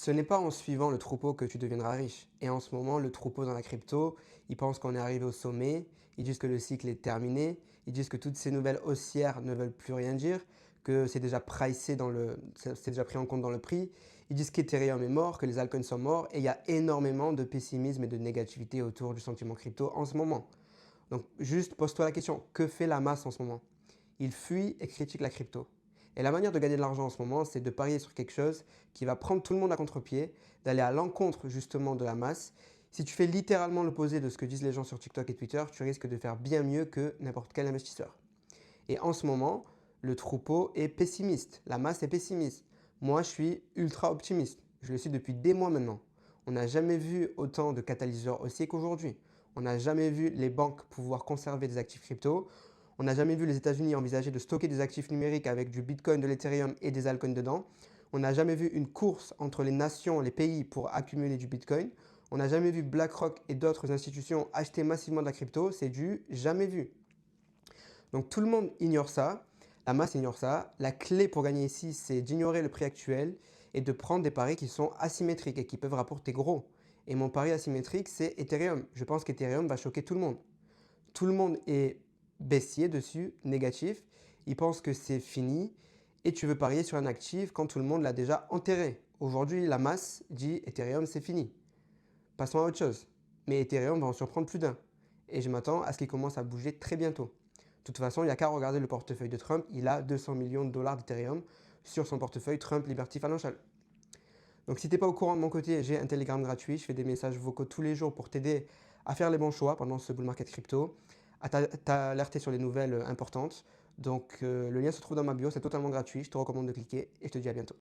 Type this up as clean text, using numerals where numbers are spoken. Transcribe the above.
Ce n'est pas en suivant le troupeau que tu deviendras riche. Et en ce moment, le troupeau dans la crypto, ils pensent qu'on est arrivé au sommet, ils disent que le cycle est terminé, ils disent que toutes ces nouvelles haussières ne veulent plus rien dire, que c'est déjà pricé c'est déjà pris en compte dans le prix. Ils disent qu'Ethereum est mort, que les altcoins sont morts, et il y a énormément de pessimisme et de négativité autour du sentiment crypto en ce moment. Donc juste pose-toi la question, que fait la masse en ce moment? Il fuit et critique la crypto. Et la manière de gagner de l'argent en ce moment, c'est de parier sur quelque chose qui va prendre tout le monde à contre-pied, d'aller à l'encontre justement de la masse. Si tu fais littéralement l'opposé de ce que disent les gens sur TikTok et Twitter, tu risques de faire bien mieux que n'importe quel investisseur. Et en ce moment, le troupeau est pessimiste, la masse est pessimiste. Moi, je suis ultra optimiste. Je le suis depuis des mois maintenant. On n'a jamais vu autant de catalyseurs haussiers qu'aujourd'hui. On n'a jamais vu les banques pouvoir conserver des actifs crypto. On n'a jamais vu les États-Unis envisager de stocker des actifs numériques avec du Bitcoin, de l'Ethereum et des altcoins dedans. On n'a jamais vu une course entre les nations, les pays pour accumuler du Bitcoin. On n'a jamais vu BlackRock et d'autres institutions acheter massivement de la crypto. C'est du jamais vu. Donc tout le monde ignore ça, la masse ignore ça. La clé pour gagner ici, c'est d'ignorer le prix actuel et de prendre des paris qui sont asymétriques et qui peuvent rapporter gros. Et mon pari asymétrique, c'est Ethereum. Je pense qu'Ethereum va choquer tout le monde. Tout le monde est baissier dessus, négatif. Il pense que c'est fini et tu veux parier sur un actif quand tout le monde l'a déjà enterré. Aujourd'hui, la masse dit Ethereum, c'est fini. Passons à autre chose. Mais Ethereum va en surprendre plus d'un. Et je m'attends à ce qu'il commence à bouger très bientôt. De toute façon, il n'y a qu'à regarder le portefeuille de Trump. Il a 200 millions de dollars d'Ethereum sur son portefeuille Trump Liberty Financial. Donc si tu n'es pas au courant de mon côté, j'ai un Telegram gratuit. Je fais des messages vocaux tous les jours pour t'aider à faire les bons choix pendant ce bull market crypto, à t'alerter sur les nouvelles importantes. Donc le lien se trouve dans ma bio, c'est totalement gratuit. Je te recommande de cliquer et je te dis à bientôt.